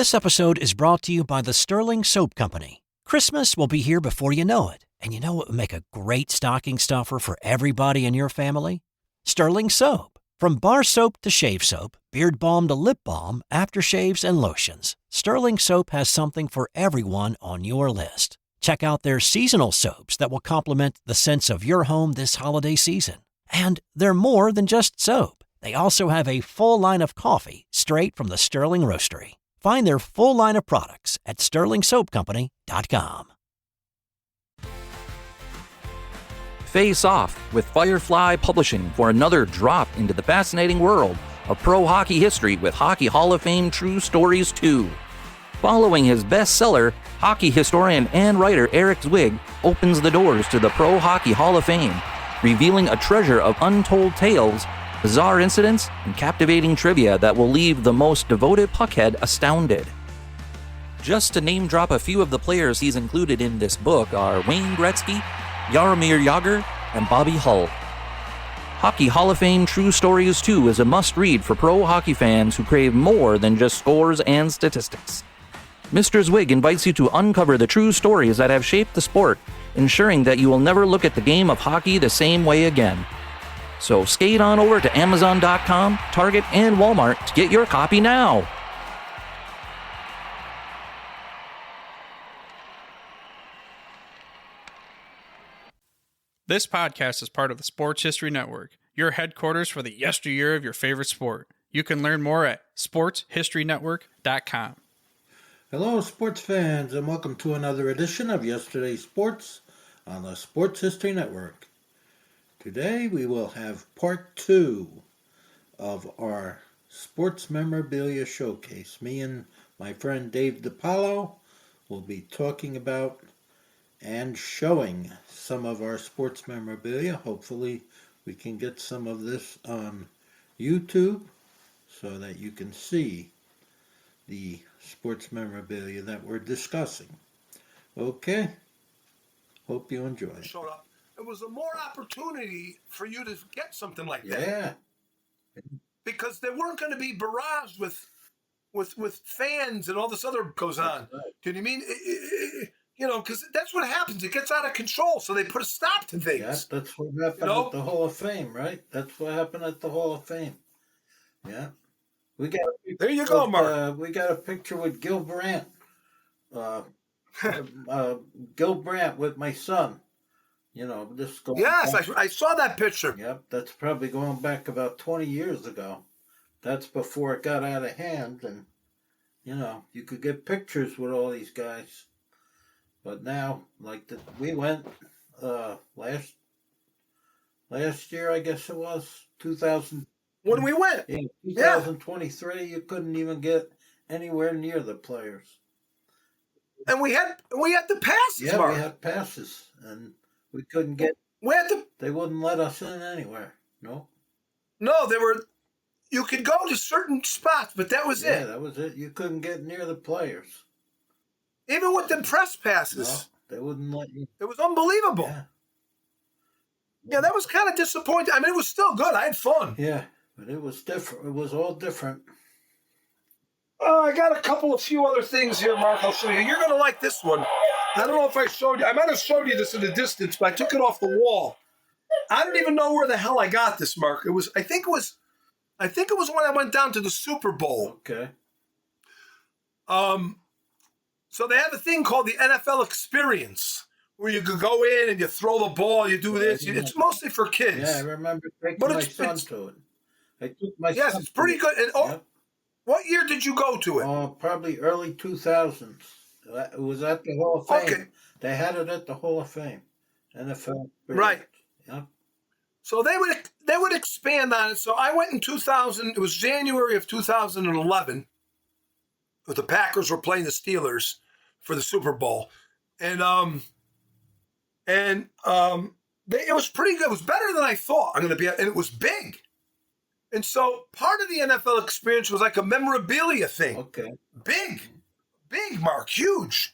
This episode is brought to you by the Sterling Soap Company. Christmas will be here before you know it. And you know what would make a great stocking stuffer for everybody in your family? Sterling Soap. From bar soap to shave soap, beard balm to lip balm, aftershaves and lotions, Sterling Soap has something for everyone on your list. Check out their seasonal soaps that will complement the scents of your home this holiday season. And they're more than just soap. They also have a full line of coffee straight from the Sterling Roastery. Find their full line of products at sterlingsoapcompany.com. Face off with Firefly Publishing for another drop into the fascinating world of pro hockey history with Hockey Hall of Fame True Stories 2. Following his bestseller, hockey historian and writer Eric Zwig opens the doors to the Pro Hockey Hall of Fame, revealing a treasure of untold tales, bizarre incidents, and captivating trivia that will leave the most devoted puckhead astounded. Just to name drop a few of the players he's included in this book are Wayne Gretzky, Jaromir Jagr, and Bobby Hull. Hockey Hall of Fame True Stories 2 is a must-read for pro hockey fans who crave more than just scores and statistics. Mr. Zwig invites you to uncover the true stories that have shaped the sport, ensuring that you will never look at the game of hockey the same way again. So skate on over to Amazon.com, Target, and Walmart to get your copy now. This podcast is part of the Sports History Network, your headquarters for the yesteryear of your favorite sport. You can learn more at sportshistorynetwork.com. Hello, sports fans, and welcome to another edition of Yesterday's Sports on the Sports History Network. Today we will have part 2 of our sports memorabilia showcase. Me and my friend Dave DePaolo will be talking about and showing some of our sports memorabilia. Hopefully we can get some of this on YouTube so that you can see the sports memorabilia that we're discussing. Okay, hope you enjoy. Showed up. It was a more opportunity for you to get something like that. Yeah. Because they weren't going to be barraged with fans and all this other goes on. Right. Do you know what I mean? Because that's what happens. It gets out of control, so they put a stop to things. Yeah, that's what happened at the Hall of Fame, right? That's what happened at the Hall of Fame. Yeah. We got there you go, Mark. We got a picture with Gil Brandt. Gil Brandt with my son. This going Yes, back. I saw that picture. Yep, that's probably going back about 20 years ago. That's before it got out of hand, and you could get pictures with all these guys. But now, we went last year, I guess it was 2000. When we went, in 2023, you couldn't even get anywhere near the players. And we had the passes. Yeah, Mark. we had passes, and we couldn't get. They wouldn't let us in anywhere. No. No, they were. You could go to certain spots, but that was it. Yeah, that was it. You couldn't get near the players. Even with the press passes. No, they wouldn't let you. It was unbelievable. Yeah, that was kind of disappointing. I mean, it was still good. I had fun. Yeah, but it was different. It was all different. I got a few other things here, Mark. I'll show you. You're going to like this one. I don't know if I showed you. I might have showed you this in the distance, but I took it off the wall. I don't even know where the hell I got this, Mark. I think it was when I went down to the Super Bowl. Okay. So they have a thing called the NFL Experience, where you could go in and you throw the ball, you do this. It's mostly for kids. Yeah, I remember taking my son to it. I took my son. Yes, it's pretty good. And, what year did you go to it? Probably early 2000s. It was at the Hall of Fame. Okay. They had it at the Hall of Fame. NFL. Right. Yep. So they would expand on it. So I went in 2000. It was January of 2011. The Packers were playing the Steelers for the Super Bowl, and it was pretty good. It was better than I thought. And it was big. And so part of the NFL Experience was like a memorabilia thing. Okay. Big, Mark, huge.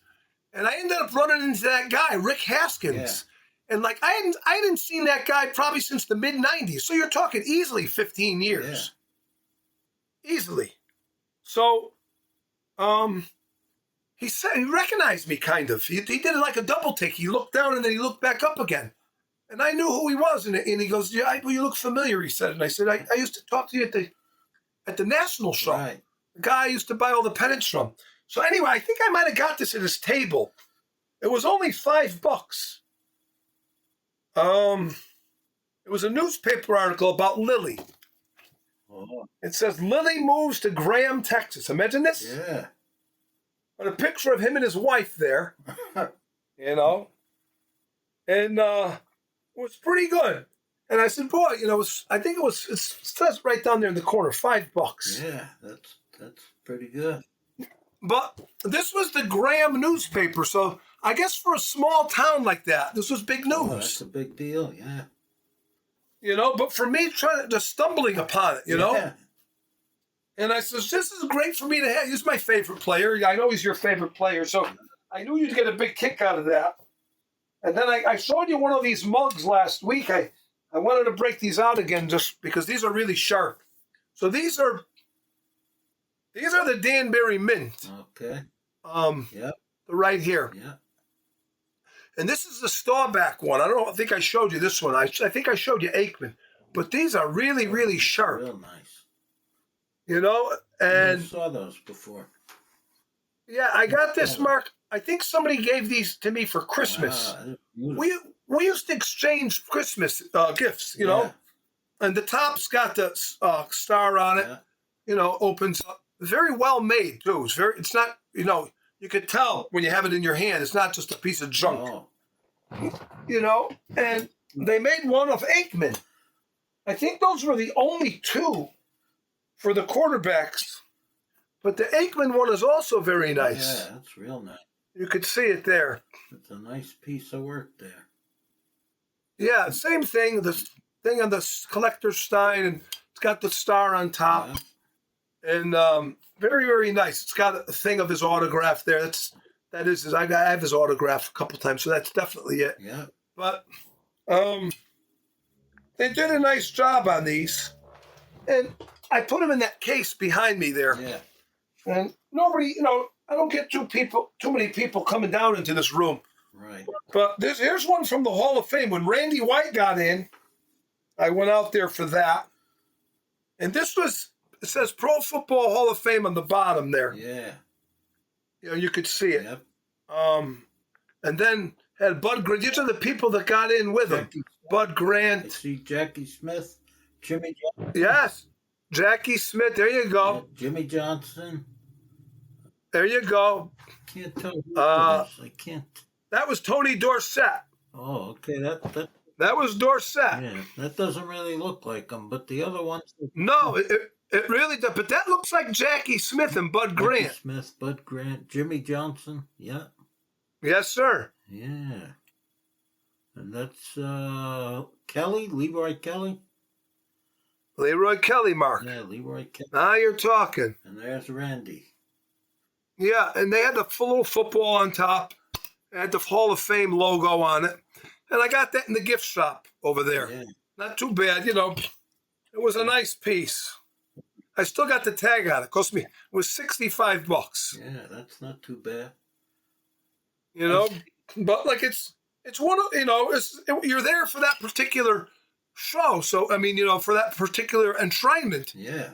And I ended up running into that guy, Rick Haskins. Yeah. And I hadn't seen that guy probably since the mid-90s. So you're talking easily 15 years. Yeah. Easily. So He said he recognized me, kind of. He did it like a double take. He looked down and then he looked back up again. And I knew who he was. And he goes, "Yeah, well, you look familiar," he said. And I said, I used to talk to you at the National Show. Right. The guy I used to buy all the pennants from. So anyway, I think I might have got this at his table. It was only $5. It was a newspaper article about Lily. Oh. It says, Lily moves to Graham, Texas. Imagine this. Yeah. And a picture of him and his wife there. You know. And it was pretty good. And I said, boy, I think it says right down there in the corner, $5. Yeah, that's pretty good. But this was the Graham newspaper, so I guess for a small town like that, this was big news. Oh, that's a big deal, yeah. But for me, just stumbling upon it, you know? And I said, this is great for me to have. He's my favorite player. I know he's your favorite player, so I knew you'd get a big kick out of that. And then I showed you one of these mugs last week. I wanted to break these out again just because these are really sharp. So these are the Danbury Mint. Okay. They're right here. Yeah. And this is the Staubach one. I don't think I showed you this one. I think I showed you Aikman. But these are really, really sharp. Real nice. And I saw those before. Yeah, I got this, Mark. I think somebody gave these to me for Christmas. We used to exchange Christmas gifts, and the top's got the star on it. Opens up. Very well made too. It's not. You could tell when you have it in your hand. It's not just a piece of junk. Oh. And they made one of Aikman. I think those were the only two for the quarterbacks. But the Aikman one is also very nice. Yeah, that's real nice. You could see it there. It's a nice piece of work there. Yeah, same thing. The thing on the collector's Stein, and it's got the star on top. Yeah. And very, very nice. It's got a thing of his autograph there. I have his autograph a couple times, so that's definitely it. Yeah. But they did a nice job on these. And I put them in that case behind me there. Yeah. And nobody, I don't get too many people coming down into this room. Right. But here's one from the Hall of Fame. When Randy White got in, I went out there for that. And it says Pro Football Hall of Fame on the bottom there. Yeah. You could see it. Yep. And then had Bud Grant. These are the people that got in with him. Bud Grant. I see Jackie Smith, Jimmy Johnson. Yes. Jackie Smith. There you go. Yeah, Jimmy Johnson. There you go. Can't tell who it is. I can't. That was Tony Dorsett. Oh, okay. That was Dorsett. Yeah, that doesn't really look like him, but the other ones. No, it really does. But that looks like Jackie Smith and Bud Grant. Jackie Smith, Bud Grant, Jimmy Johnson. Yeah. Yes, sir. Yeah. And that's Kelly, Leroy Kelly. Leroy Kelly, Mark. Yeah, Leroy Kelly. Now you're talking. And there's Randy. Yeah, and they had the little football on top. It had the Hall of Fame logo on it. And I got that in the gift shop over there. Yeah. Not too bad, It was a nice piece. I still got the tag on it. Cost me, it was $65. Yeah, that's not too bad. But like it's one of, you're there for that particular show. So, for that particular enshrinement. Yeah.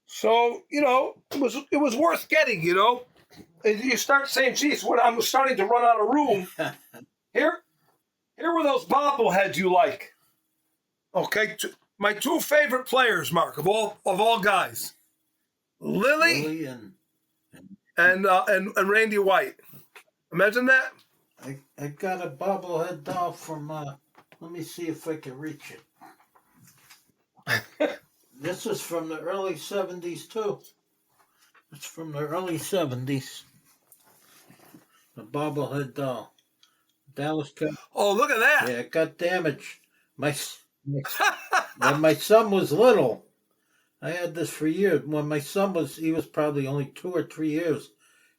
So, it was worth getting, And you start saying, geez, I'm starting to run out of room. Here were those bobbleheads you like. Okay, my two favorite players, Mark, of all guys. Lily and Randy White. Imagine that. I got a bobblehead doll from, let me see if I can reach it. This is from the early 70s, too. It's from the early 70s. The bobblehead doll. Dallas Cowboys. Oh, look at that. Yeah, it got damaged. When my son was little, I had this for years. When my son he was probably only 2 or 3 years.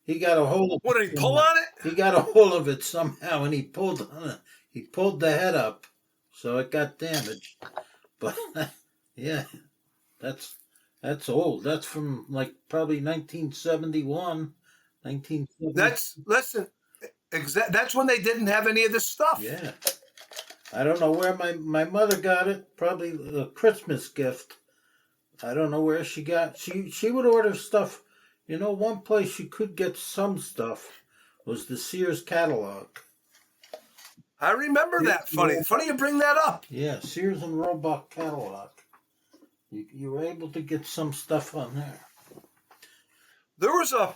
He got a hold of it. What, did he pull on it? He got a hold of it somehow, and he pulled on it. He pulled the head up, so it got damaged. But, yeah, That's old. That's from like probably 1971, 1970. That's when they didn't have any of this stuff. Yeah. I don't know where my mother got it. Probably a Christmas gift. I don't know where she got. She would order stuff. You know, one place you could get some stuff was the Sears catalog. I remember that. Funny you bring that up. Yeah, Sears and Roebuck catalog. You were able to get some stuff on there. There was a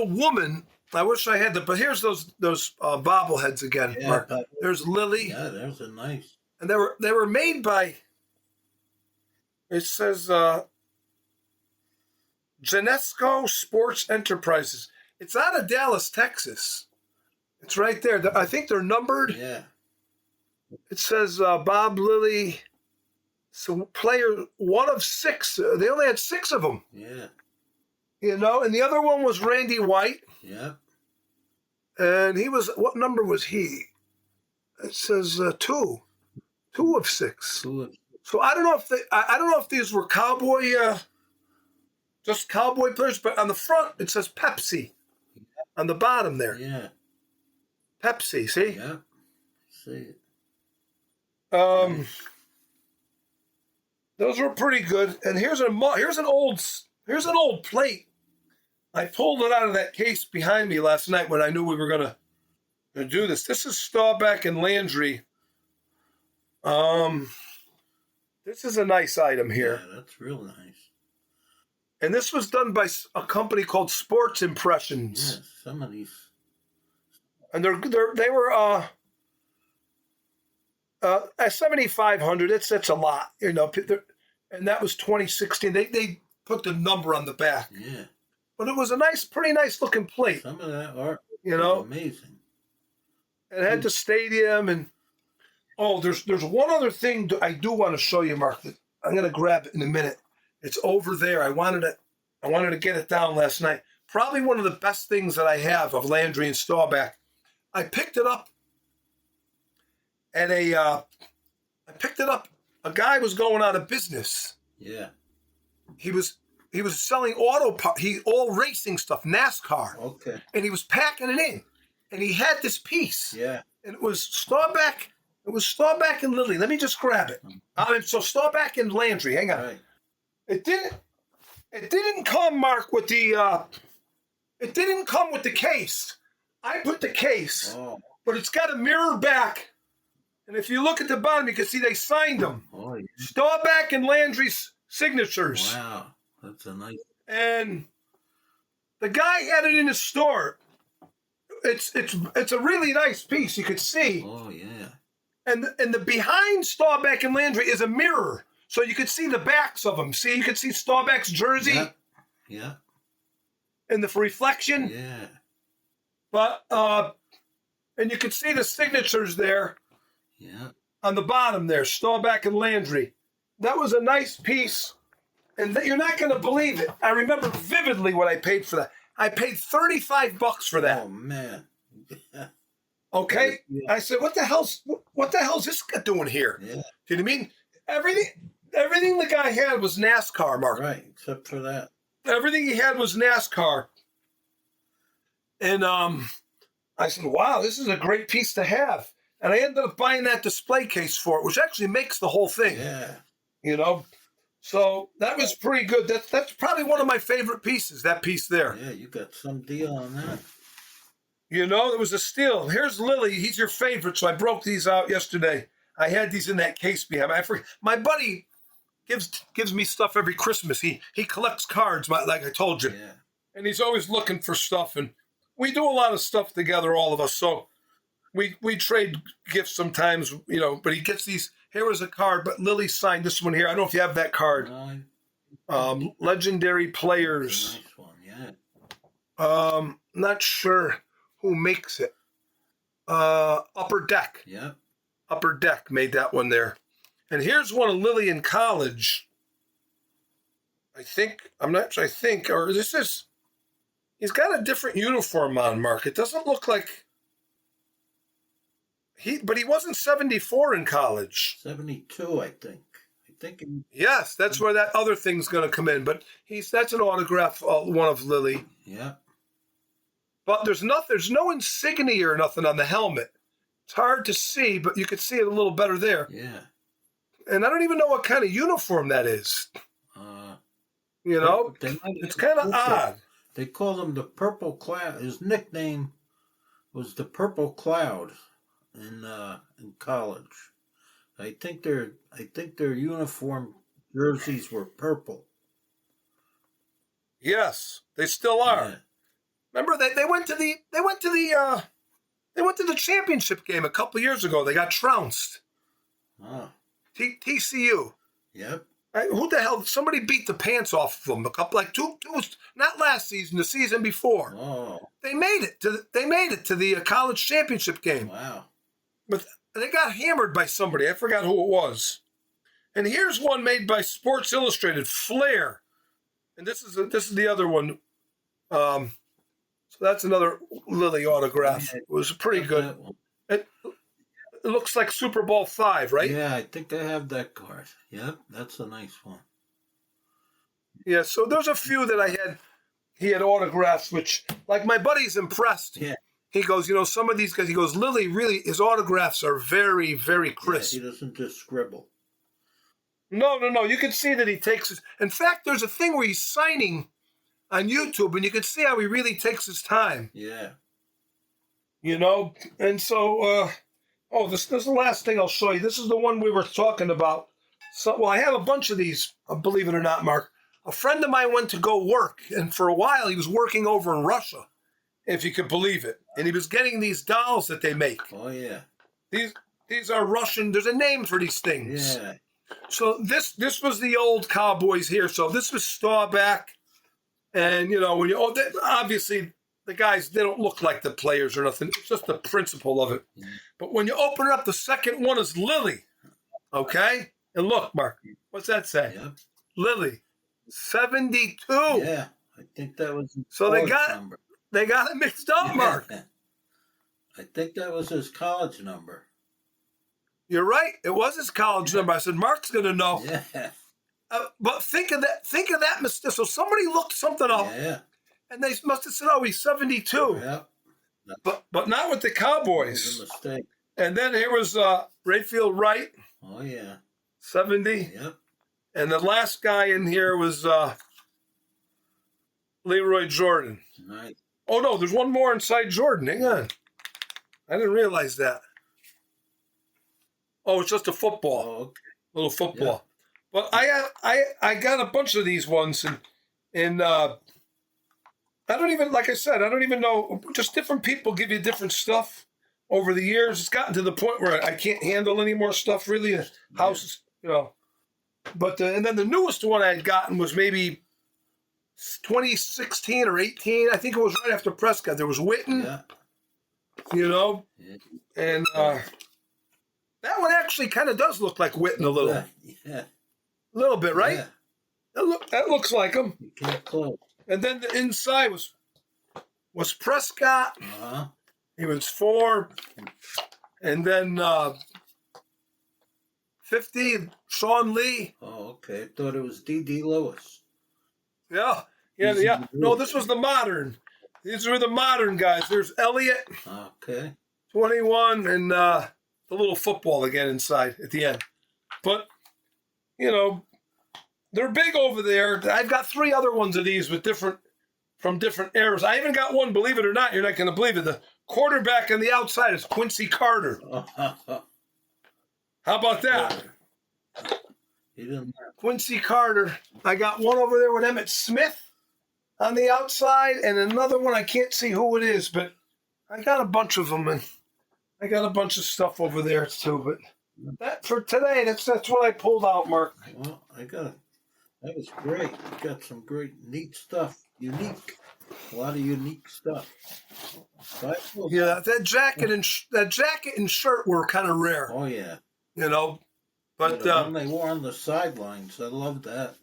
woman. I wish I had that, but here's those bobbleheads again. Yeah, Mark. There's Lily. Yeah, there's a nice. And they were made by. It says Genesco Sports Enterprises. It's out of Dallas, Texas. It's right there. I think they're numbered. Yeah. It says Bob Lilly. So player 1 of 6. They only had 6 of them. Yeah. You know, and the other one was Randy White. Yeah. And he was, what number was he? It says 2. 2 of 6. 2 of. So I don't know if these were cowboy, just cowboy players, but on the front it says Pepsi. On the bottom there. Yeah. Pepsi, see? Yeah. See it. Those were pretty good. And here's an old plate. I pulled it out of that case behind me last night when I knew we were gonna do this. This is Staubach and Landry. This is a nice item here. Yeah, that's real nice. And this was done by a company called Sports Impressions. Yeah, some of these. And they were at 7,500. That's a lot, you know. And that was 2016. They put the number on the back. Yeah. But it was a pretty nice looking plate. Some of that art, you know, amazing. It had the stadium and there's one other thing I do want to show you, Mark. That I'm gonna grab it in a minute. It's over there. I wanted to get it down last night. Probably one of the best things that I have of Landry and Staubach. I picked it up at a guy was going out of business. Yeah. He was selling auto parts, all racing stuff, NASCAR. Okay. And he was packing it in. And he had this piece. Yeah. And it was Staubach and Lilly. Let me just grab it. So Staubach and Landry, hang on. Right. It didn't come, Mark, with the it didn't come with the case. I put the case, but it's got a mirror back. And if you look at the bottom, you can see they signed them. Oh, yeah. Staubach and Landry's signatures. Wow. That's a nice. And the guy had it in his store. It's a really nice piece. You could see. Oh yeah. And the behind Staubach and Landry is a mirror, so you could see the backs of them. See, you could see Staubach's jersey. Yeah. Yeah. And the reflection. Yeah. But and you could see the signatures there. Yeah. On the bottom there, Staubach and Landry. That was a nice piece. And you're not going to believe it. I remember vividly what I paid for that. I paid $35 for that. Oh man. Okay. Yeah. I said, what the hell's this guy doing here? Yeah. Do you know what I mean? Everything the guy had was NASCAR, Mark. Right, except for that. Everything he had was NASCAR. And I said, wow, this is a great piece to have. And I ended up buying that display case for it, which actually makes the whole thing. Yeah. You know? So that was pretty good. That's probably one of my favorite pieces, that piece there. Yeah, you got some deal on that. You know, it was a steal. Here's Lily. He's your favorite, so I broke these out yesterday. I had these in that case behind me. My buddy gives me stuff every Christmas. He collects cards, like I told you. Yeah. And he's always looking for stuff. And we do a lot of stuff together, all of us. So we trade gifts sometimes, you know, but he gets these. Here was a card, but Lily signed this one here. I don't know if you have that card. Legendary Players. Nice one, yeah. Not sure who makes it. Upper Deck. Yeah. Upper Deck made that one there. And here's one of Lily in college. Or this is, he's got a different uniform on, Mark. It doesn't look like, but he wasn't 74 in college. 72, I think. thinking. Yes, that's where that other thing's going to come in. But that's an autograph, one of Lily. Yeah. But there's no insignia or nothing on the helmet. It's hard to see, but you could see it a little better there. Yeah. And I don't even know what kind of uniform that is. It's kind of odd. They call him the Purple Cloud. His nickname was the Purple Cloud in college. I think their uniform jerseys were purple. Yes, they still are. Yeah. Remember they went to the championship game a couple of years ago. They got trounced. Oh. TCU. Yep. Who the hell? Somebody beat the pants off of them. Two, not last season, the season before. Oh. They made it to the college championship game. Wow. But they got hammered by somebody. I forgot who it was. And here's one made by Sports Illustrated, Flair. And this is the other one. So that's another Lily autograph. It was pretty good. It looks like Super Bowl V, right? Yeah, I think I have that card. Yep, that's a nice one. Yeah, so there's a few that he had autographs, which, like, my buddy's impressed. Yeah. He goes, some of these guys, he goes, Lily, really, his autographs are very, very crisp. Yeah, he doesn't just scribble. No. You can see that he takes his... In fact, there's a thing where he's signing on YouTube, and you can see how he really takes his time. Yeah. And so... this is the last thing I'll show you. This is the one we were talking about. So, I have a bunch of these, believe it or not, Mark. A friend of mine went to go work, and for a while he was working over in Russia, if you could believe it. And he was getting these dolls that they make. Oh, yeah. These are Russian. There's a name for these things. Yeah. So this was the old Cowboys here. So this was Staubach. And, obviously the guys, they don't look like the players or nothing. It's just the principle of it. Mm. But when you open it up, the second one is Lily. Okay? And look, Mark, what's that say? Yep. Lily, 72. Yeah, I think that was his number. They got it mixed up, Mark. I think that was his college number. You're right. It was his college number. I said, Mark's going to know. Yeah. But think of that mistake. So somebody looked something up. Yeah. And they must have said, he's 72. Yeah. But not with the Cowboys. That was a mistake. And then here was Rayfield Wright. Oh, yeah. 70. Yep. And the last guy in here was Leroy Jordan. Nice. Oh, no, there's one more inside Jordan. Hang on. I didn't realize that. Oh, it's just a football. Oh, okay. Little football. Yeah. But I got a bunch of these ones, and I don't even, like I said, I don't even know. Just different people give you different stuff over the years. It's gotten to the point where I can't handle any more stuff, really. Houses, But and then the newest one I had gotten was maybe 2016 or 18. I think it was right after Prescott. There was Witten, and that one actually kind of does look like Witten a little. Yeah. A little bit, right? Yeah. That looks like him. You can't close. And then the inside was Prescott. Uh-huh. He was 4. And then 50, Sean Lee. Oh, okay. I thought it was D.D. Lewis. Yeah. No, this was the modern. These were the modern guys. There's Elliott. Okay. 21, and the little football again inside at the end. But, they're big over there. I've got 3 other ones of these from different eras. I even got one, believe it or not, you're not going to believe it. The quarterback on the outside is Quincy Carter. How about that? Quincy Carter. I got one over there with Emmitt Smith on the outside, and another one, I can't see who it is, but I got a bunch of them, and I got a bunch of stuff over there too. But that for today, that's what I pulled out, Mark. Well, that was great. You got some great, neat stuff. Unique. A lot of unique stuff. Yeah, that jacket and shirt were kind of rare. Oh, yeah. But when they wore on the sidelines, I love that.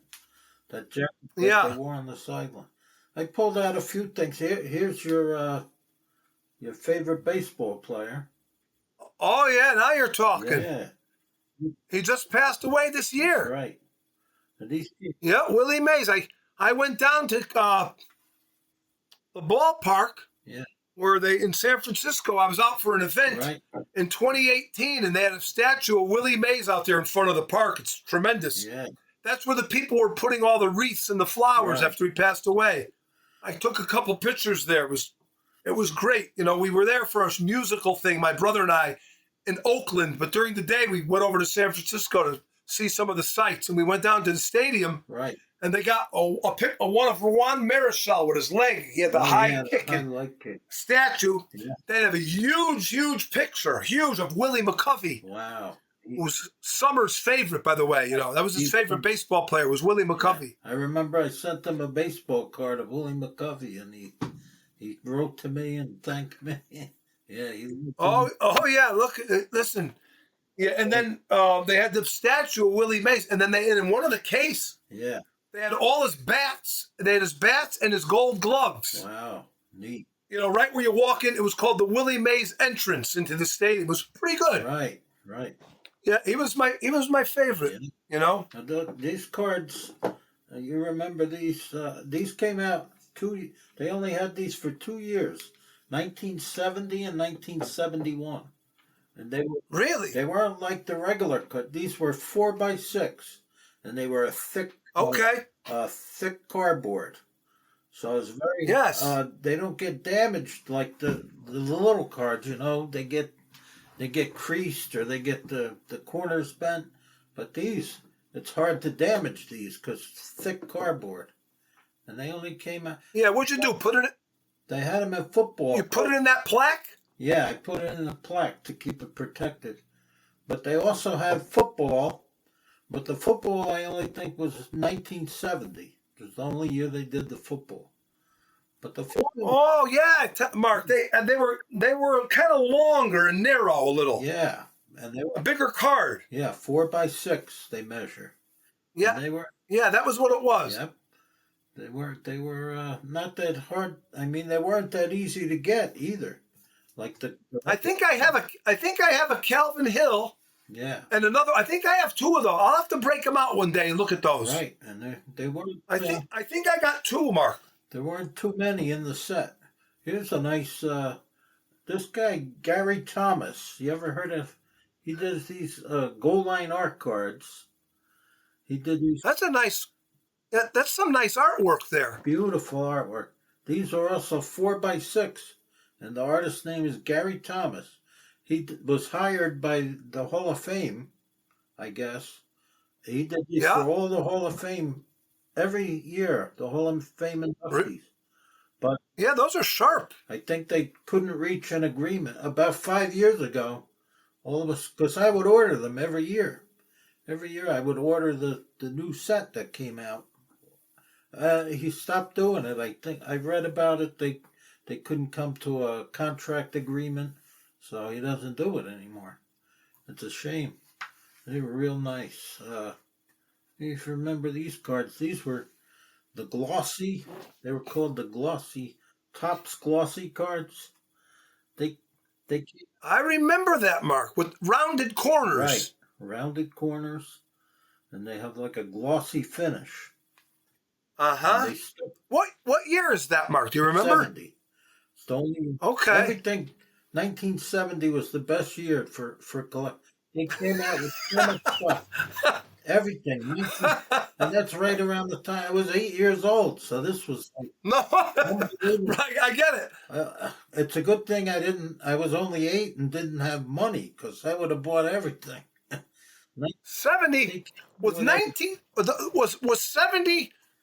That jacket they wore on the sideline. I pulled out a few things. Here's your favorite baseball player. Oh, yeah, now you're talking. Yeah. He just passed away this year. Right. And these people, Yeah, Willie Mays. I went down to the ballpark yeah, where they in San Francisco. I was out for an event right. in 2018, and they had a statue of Willie Mays out there in front of the park. It's tremendous. Yeah, That's where the people were putting all the wreaths and the flowers right. after he passed away. I took a couple pictures there. It was great. You know, we were there for a musical thing, my brother and I, in Oakland. But during the day, we went over to San Francisco to see some of the sights, and we went down to the stadium. Right. And they got a one of Juan Marichal with his leg. He had the high kicking statue. Yeah. They have a huge picture, of Willie McCovey. Wow. Who was Summer's favorite, by the way. You know, that was his favorite baseball player, was Willie McCovey. I remember I sent them a baseball card of Willie McCovey, and he wrote to me and thanked me. Yeah. Oh yeah. Look, listen. Yeah, and then they had the statue of Willie Mays, and then in one of the case, Yeah. they had all his bats. They had his bats and his gold gloves. Wow. Neat. You know, right where you walk in, it was called the Willie Mays entrance into the stadium. It was pretty good. Right. Yeah, he was my favorite. Yeah. You know. Now, these cards, you remember these? These came out they only had these for 2 years, 1970 and 1971, and they weren't like the regular cut. These were 4x6, and they were a thick thick cardboard. So it's very they don't get damaged like the little cards. You know, they get creased or they get the corners bent. But these, it's hard to damage these because thick cardboard. And they only came out. Yeah, what'd you do? Put it? They had them in football. You put it in that plaque? Yeah, I put it in a plaque to keep it protected. But they also had football. But the football, I only think, was 1970. It was the only year they did the football. But the football. Oh yeah, Mark. They were kind of longer and narrow a little. Yeah, and they were a bigger card. Yeah, 4x6 they measure. Yeah, and they were. Yeah, that was what it was. Yep. They were not that hard. I mean, they weren't that easy to get either. Like I think I have a Calvin Hill. Yeah. And another. I think I have two of those. I'll have to break them out one day and look at those. Right, and they weren't. I think I got two, Mark. There weren't too many in the set. Here's a nice. This guy Gary Thomas. You ever heard of? He does these goal line art cards. He did these. That's a nice. That's some nice artwork there. Beautiful artwork. These are also 4x6, and the artist's name is Gary Thomas. He was hired by the Hall of Fame, I guess. He did these for all the Hall of Fame every year, the Hall of Fame inductees. But yeah, those are sharp. I think they couldn't reach an agreement about 5 years ago. All of us, because I would order them every year. Every year I would order the new set that came out. He stopped doing it. I think I read about it. They couldn't come to a contract agreement, so he doesn't do it anymore. It's a shame. They were real nice. If you remember these cards, these were the glossy. They were called the glossy Topps glossy cards. I remember that, Mark, with rounded corners. Right, rounded corners, and they have like a glossy finish. Uh-huh. What year is that, Mark? Do you remember? 70. It's the only, okay. Everything, 1970 was the best year for collect. They came out with so much stuff. Everything. And that's right around the time I was 8 years old. So this was like, no, right, I get it. It's a good thing I was only 8 and didn't have money, because I would have bought everything. 70 was 19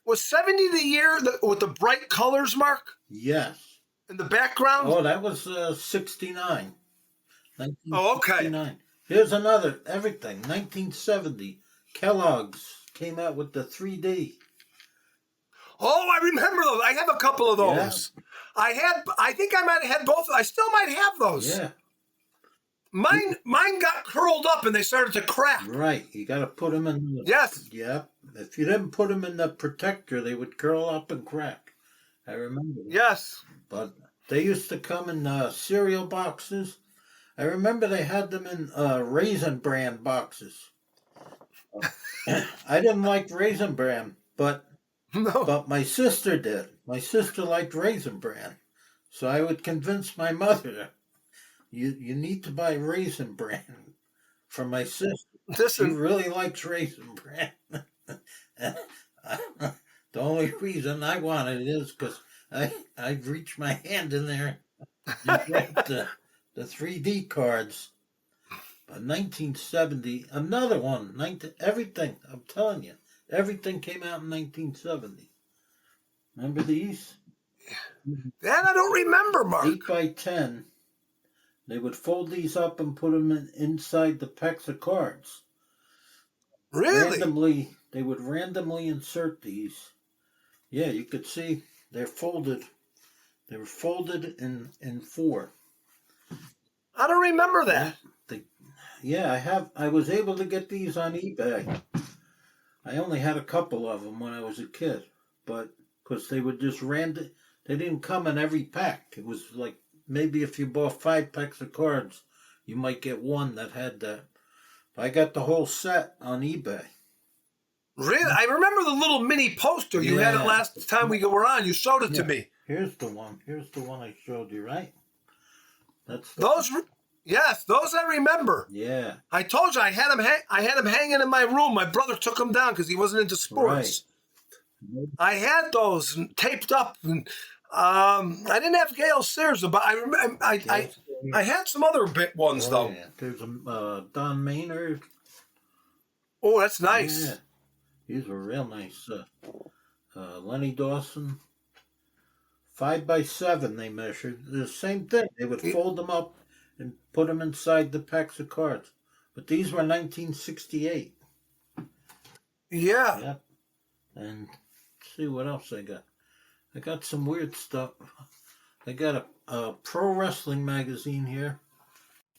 was 70 the year with the bright colors, Mark? Yes. In the background? Oh, that was 69. Oh, okay. Here's another, everything. 1970, Kellogg's came out with the 3D. Oh, I remember those. I have a couple of those. Yeah. I think I might have had both. I still might have those. Yeah. Mine got curled up and they started to crack. Right. You got to put them in. Yes. Yeah. If you didn't put them in the protector, they would curl up and crack. I remember that. Yes. But they used to come in cereal boxes. I remember they had them in Raisin Bran boxes. I didn't like Raisin Bran, but my sister did. My sister liked Raisin Bran, so I would convince my mother, you need to buy Raisin Bran for my sister. She really likes Raisin Bran. The only reason I wanted it is because I'd reach my hand in there and get the 3D cards. But 1970, another one. Everything, I'm telling you, everything came out in 1970. Remember these? That I don't remember, Mark. 8 by 10. They would fold these up and put them inside the packs of cards. Really? They would randomly insert these. Yeah, you could see they're folded. They were folded in 4. I don't remember that. I was able to get these on eBay. I only had a couple of them when I was a kid, but because they would just they didn't come in every pack. It was like maybe if you bought 5 packs of cards, you might get one that had that. But I got the whole set on eBay. Really? I remember the little mini poster. You had it last time we were on. You showed it to me. Here's the one. Here's the one I showed you, right? Yes, those I remember. Yeah. I told you I had them hanging in my room. My brother took them down because he wasn't into sports. Right. I had those taped up, and I didn't have Gail Sears, but I remember I had some other bit ones though. Yeah. There's a Don Maynard. Oh, that's nice. Yeah. These were real nice. Lenny Dawson. 5 by 7 they measured. The same thing. They would fold them up and put them inside the packs of cards. But these were 1968. Yeah. Yep. And let's see what else I got. I got some weird stuff. I got a pro wrestling magazine here.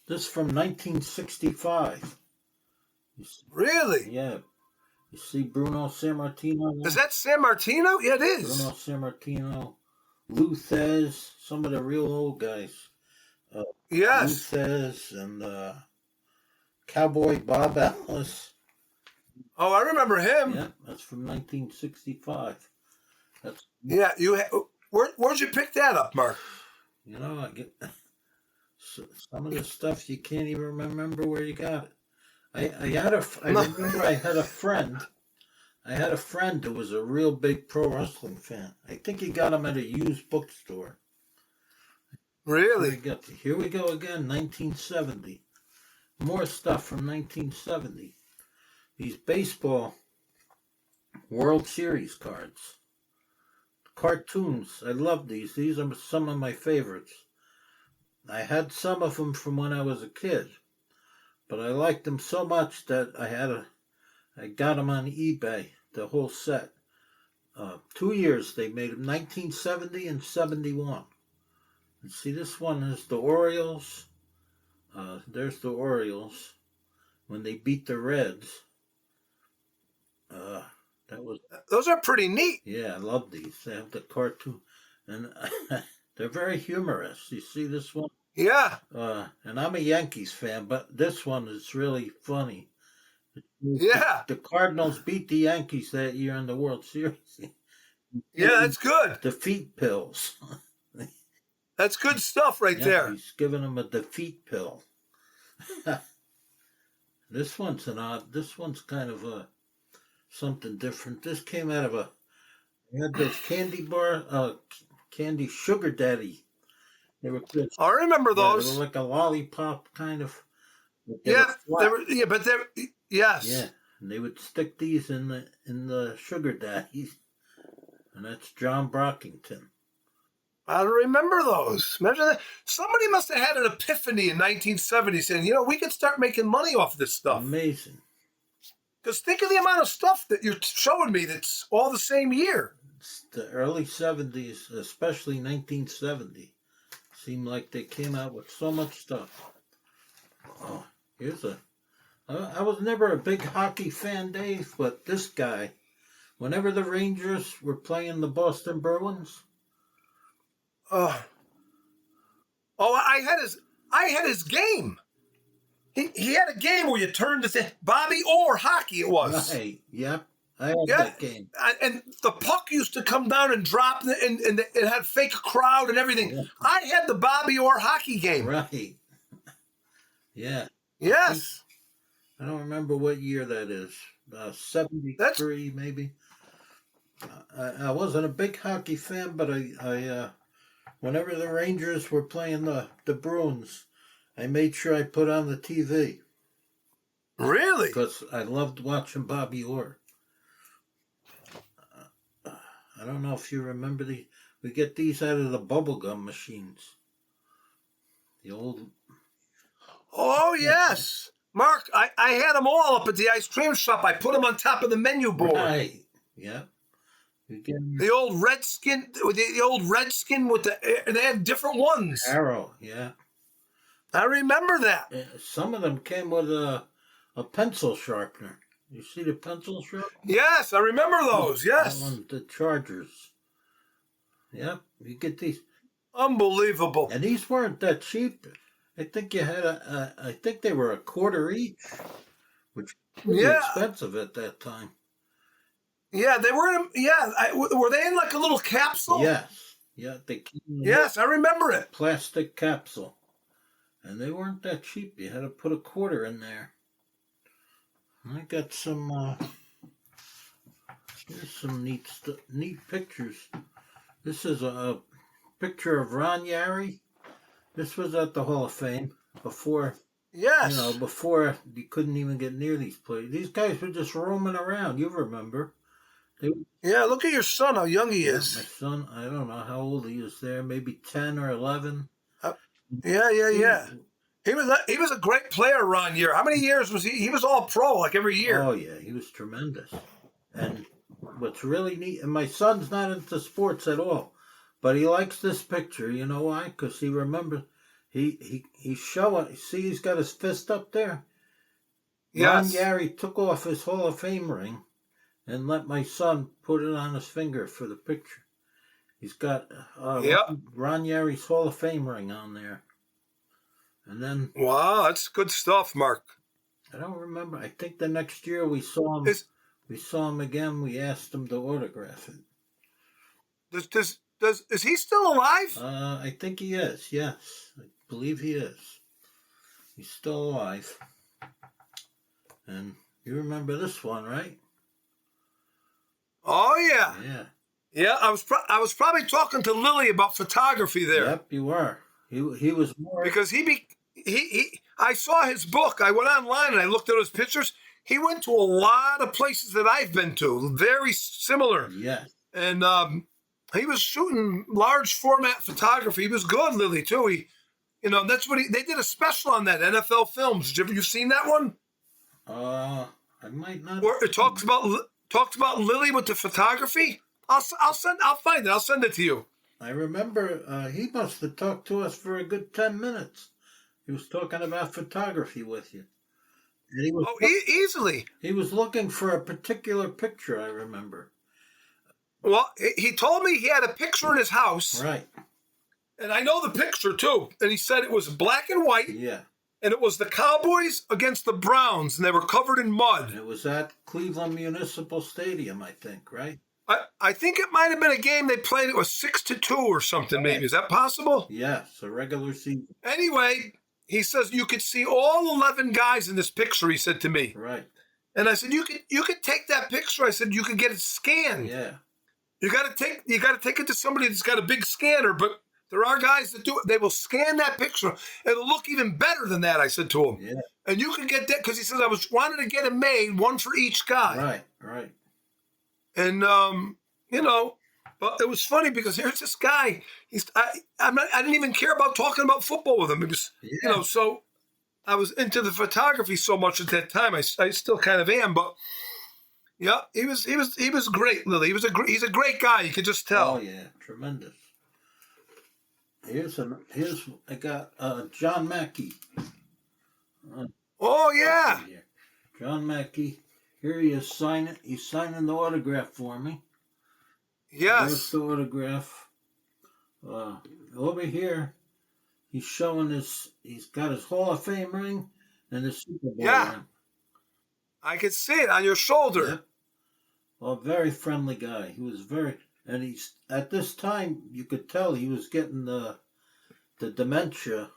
This is from 1965. Really? Yeah. You see Bruno Sammartino? Is that San Martino? Yeah, it is. Bruno Sammartino, Luthez, some of the real old guys. Yes. Luthez and Cowboy Bob Ellis. Oh, I remember him. Yeah, that's from 1965. Yeah, where'd you pick that up, Mark? You know, I get some of the stuff you can't even remember where you got it. I remember I had a friend. I had a friend who was a real big pro wrestling fan. I think he got them at a used bookstore. Really? Here we go again, 1970. More stuff from 1970. These baseball World Series cards. Cartoons. I love these. These are some of my favorites. I had some of them from when I was a kid. But I liked them so much that I got them on eBay, the whole set. 2 years they made them, 1970 and 71. And see, this one is the Orioles. There's the Orioles when they beat the Reds. Those are pretty neat. Yeah, I love these. They have the cartoon, and they're very humorous. You see this one? Yeah. And I'm a Yankees fan, but this one is really funny. Yeah. The Cardinals beat the Yankees that year in the World Series. Yeah, that's good. Defeat pills. That's good stuff right there. He's giving them a defeat pill. This one's kind of something different. This came out of I had those candy sugar daddy. They were good. I remember those. They were like a lollipop kind of. Yes. Yeah, and they would stick these in the sugar daddies, and that's John Brockington. I remember those. Imagine that. Somebody must have had an epiphany in 1970 saying, we could start making money off this stuff. Amazing. Because think of the amount of stuff that you're showing me that's all the same year. It's the early 70s, especially 1970. Seemed like they came out with so much stuff. Oh, I was never a big hockey fan, Dave, but this guy, whenever the Rangers were playing the Boston Bruins. I I had his game. He had a game where you turned to Bobby Orr hockey. It was Right. Yep. I had that game. And the puck used to come down and drop, and it had fake crowd and everything. Yeah. I had the Bobby Orr hockey game. Right. Yeah. Yes. I don't remember what year that is. 73 maybe. I wasn't a big hockey fan, but I whenever the Rangers were playing the Bruins, I made sure I put on the TV. Really? Because I loved watching Bobby Orr. I don't know if you remember we get these out of the bubblegum machines. The old... Oh, yes. Mark, I had them all up at the ice cream shop. I put them on top of the menu board. Right. Yeah. The old Redskin, with they had different ones. Arrow, yeah. I remember that. Some of them came with a pencil sharpener. You see the pencil sharpener? Yes, I remember those. Yes. That one, the Chargers. Yep, you get these. Unbelievable. And these weren't that cheap. I think you had I think they were $0.25 each, which was expensive at that time. Yeah, they were. Were they in like a little capsule? Yes. Yeah, they came in Yes, I remember it. Plastic capsule, and they weren't that cheap. You had to put $0.25 in there. I got some. Here's some neat pictures. This is a picture of Ron Yary. This was at the Hall of Fame before. Yes. Before you couldn't even get near these places. These guys were just roaming around. You remember? Yeah, look at your son, how young he is. My son, I don't know how old he is there, maybe 10 or 11. Yeah. He was a great player, Ron Year. How many years was he? He was all pro, like every year. Oh, yeah, he was tremendous. And what's really neat, and my son's not into sports at all, but he likes this picture. You know why? Because he remembers, he's showing, see he's got his fist up there? Yes. Ron Yary took off his Hall of Fame ring and let my son put it on his finger for the picture. He's got Ron Yary's Hall of Fame ring on there. And then... Wow, that's good stuff, Mark. I don't remember. I think the next year we saw him. We saw him again. We asked him to autograph it. Is he still alive? I think he is, yes. I believe he is. He's still alive. And you remember this one, right? Oh, yeah. Yeah. Yeah, I was probably talking to Lily about photography there. Yep, you were. He was more... Because I saw his book. I went online and I looked at his pictures. He went to a lot of places that I've been to, very similar. Yes. And he was shooting large format photography. He was good, Lily, too. That's what they did a special on that, NFL Films. You seen that one? I might not. Where it talks about Lily with the photography. I'll find it. I'll send it to you. I remember he must have talked to us for a good 10 minutes. He was talking about photography with you. And he was easily. He was looking for a particular picture, I remember. Well, he told me he had a picture in his house. Right. And I know the picture, too. And he said it was black and white. Yeah. And it was the Cowboys against the Browns, and they were covered in mud. And it was at Cleveland Municipal Stadium, I think, right? I think it might have been a game they played. It was 6-2 or something, maybe. Is that possible? Yes, a regular season. Anyway, he says you could see all 11 guys in this picture, he said to me. Right. And I said, you could take that picture. I said, you could get it scanned. Yeah. You got to take it to somebody that's got a big scanner, but there are guys that do it. They will scan that picture. It'll look even better than that, I said to him. Yeah. And you can get that, because he says, I was wanting to get it made, one for each guy. Right. And, but it was funny because here's this guy. I didn't even care about talking about football with him. It was, so I was into the photography so much at that time. I still kind of am, but yeah, he was great, Lily. He's a great guy. You could just tell. Oh yeah, tremendous. I got John Mackey. Oh yeah, John Mackey. Here he is signing. He's signing the autograph for me. Yes. There's the autograph. Over here He's showing he's got his Hall of Fame ring and his Super Bowl Yeah. ring. I could see it on your shoulder. Yep. Well, very friendly guy. He was and he's, at this time, you could tell he was getting the dementia.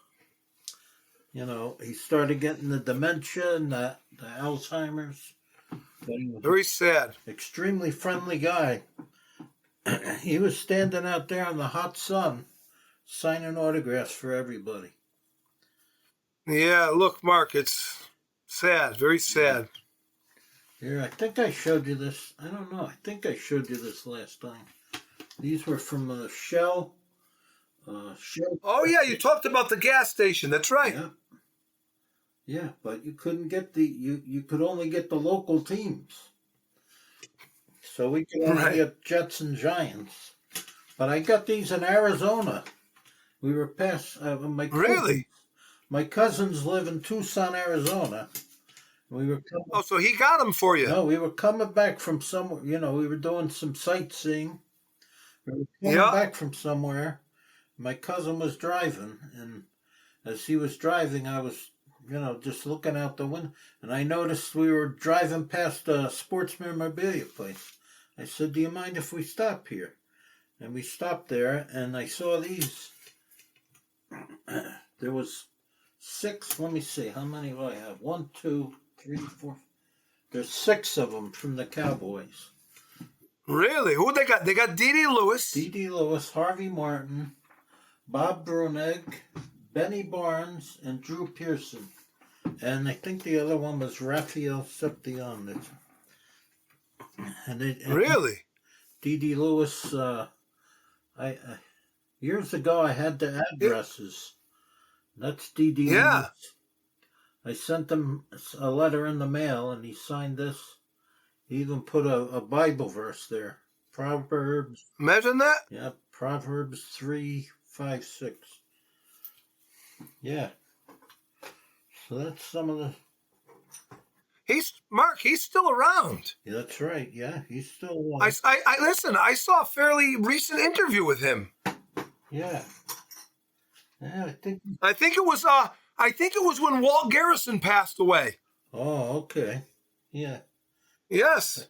You know, he started getting the dementia and the Alzheimer's. But he was Very sad. extremely friendly guy. He was standing out there in the hot sun, signing autographs for everybody. Yeah, look, Mark, it's sad, very sad. Here, I think I showed you this. I don't know. I think I showed you this last time. These were from Shell. Shell. Oh, yeah, you talked about the gas station. That's right. Yeah. Yeah, but you couldn't get you could only get the local teams. So we could only get Jets and Giants. But I got these in Arizona. We were past my cousins, Really? My cousins live in Tucson, Arizona. We were coming, Oh, so he got them for you. no, we were coming back from somewhere. You know, we were doing some sightseeing. We were coming Yeah. back from somewhere. My cousin was driving, and as he was driving, I was, just looking out the window, and I noticed we were driving past a sports memorabilia place. I said, "Do you mind if we stop here?" And we stopped there, and I saw these. There was 6. Let me see, how many do I have? 1, 2, 3, 4. There's 6 of them from the Cowboys. Really? Who they got? They got D.D. Lewis. D.D. Lewis, Harvey Martin, Bob Brunegg, Benny Barnes, and Drew Pearson. And I think the other one was Raphael Seption. Really? D.D. Lewis, I years ago I had the addresses. That's D.D. Yeah. Lewis. I sent him a letter in the mail, and he signed this. He even put a Bible verse there. Proverbs. Imagine that. Yeah, Proverbs 3:5-6. Yeah. So that's some of the. He's still around. Yeah, that's right. Yeah, he's still. I listen. I saw a fairly recent interview with him. Yeah. Yeah, I think it was when Walt Garrison passed away. Oh, okay. Yeah. Yes.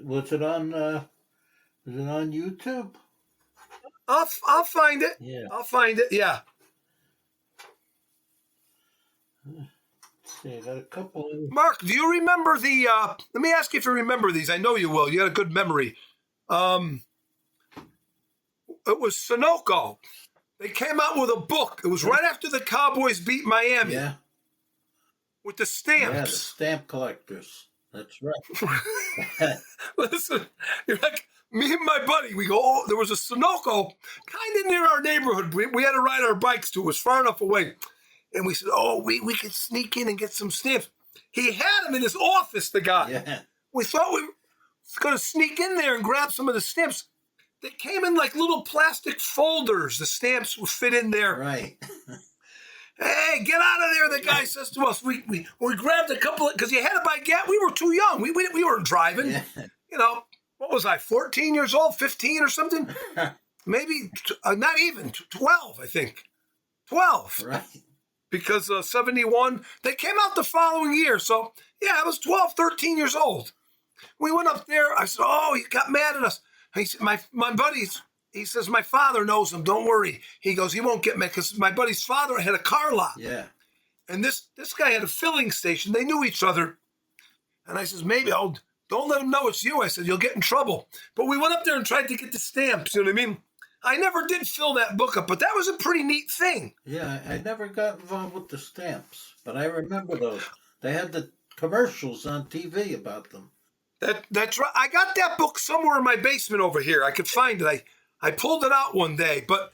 Was it on? YouTube? I'll find it. Yeah. I'll find it. Yeah. Let's see, I got a couple. Mark, do you remember the? Let me ask you if you remember these. I know you will. You had a good memory. It was Sunoco. They came out with a book. It was right after the Cowboys beat Miami. Yeah. With the Yeah, the stamps. stamp collectors. That's right. Listen, you're like me and my buddy. We go. Oh, there was a Sunoco kind of near our neighborhood. We had to ride our bikes to. It was far enough away, and we said, "Oh, we could sneak in and get some stamps." He had them in his office. The guy. Yeah. We thought we were going to sneak in there and grab some of the stamps. They came in like little plastic folders. The stamps would fit in there. Right. Hey, get out of there! The guy says to us. We grabbed a couple because you had to buy gas. We were too young. We weren't driving. Yeah. What was I? 14 years old, 15 or something? Maybe not even 12. I think 12. Right. Because 71. They came out the following year. So yeah, I was 12, 13 years old. We went up there. I said, "Oh, he got mad at us." He said, my buddies. He says, "My father knows him. Don't worry." He goes, "He won't get mad," because my buddy's father had a car lot. Yeah. And this guy had a filling station. They knew each other. And I says, "Maybe, don't let him know it's you." I said, "You'll get in trouble." But we went up there and tried to get the stamps. You know what I mean? I never did fill that book up, but that was a pretty neat thing. Yeah, I never got involved with the stamps, but I remember those. They had the commercials on TV about them. That's right. I got that book somewhere in my basement over here. I could find it. I pulled it out one day, but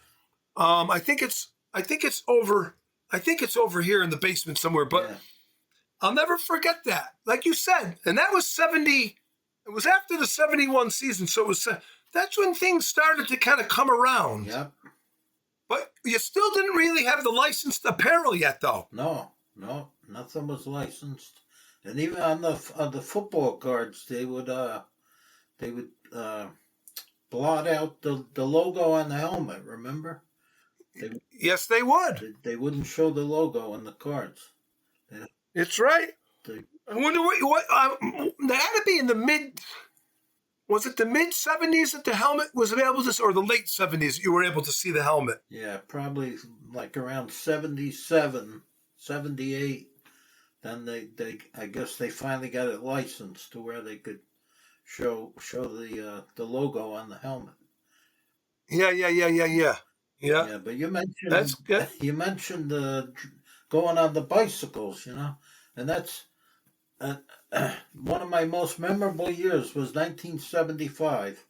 I think it's over here in the basement somewhere. But Yeah. I'll never forget that. Like you said, and that was 70. It was after the 71 season, so it was. That's when things started to kind of come around. Yep. But you still didn't really have the licensed apparel yet, though. No, nothing was licensed, and even on the football cards, they would blot out the logo on the helmet. Remember? Yes, they would. They wouldn't show the logo on the cards. It's right. They, I wonder what they had to be in the mid. Was it the mid-70s that the helmet was available to, or the late 70s you were able to see the helmet? yeah, probably like around 77, 78. Then they I guess they finally got it licensed to where they could show the logo on the helmet. Yeah. Yeah, but That's good. you mentioned going on the bicycles, and that's one of my most memorable years was 1975.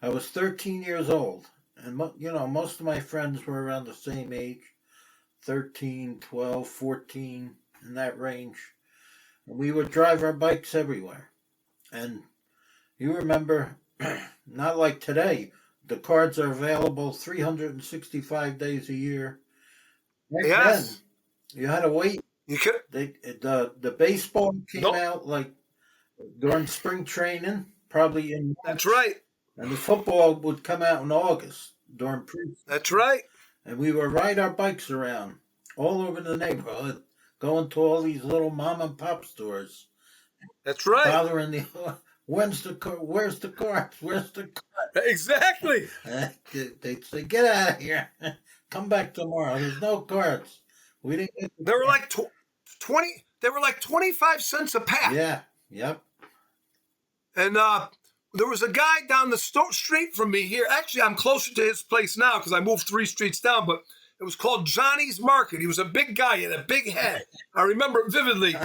I was 13 years old, and most of my friends were around the same age, 13, 12, 14, in that range. And we would drive our bikes everywhere. And you remember, not like today, the cards are available 365 days a year. Back Yes. then, you had to wait. You could. The baseball came out like during spring training, probably in March. That's right. And the football would come out in August during preseason. That's right. And we would ride our bikes around all over the neighborhood, going to all these little mom and pop stores. That's right. Bothering where's the cards? Where's the cards? Exactly. They'd say, get out of here. Come back tomorrow. There's no cards. We didn't get They were like 20. They were like 25 cents a pack. Yeah. Yep. And there was a guy down the street from me here. Actually, I'm closer to his place now because I moved 3 streets down. But it was called Johnny's Market. He was a big guy and a big head. I remember it vividly.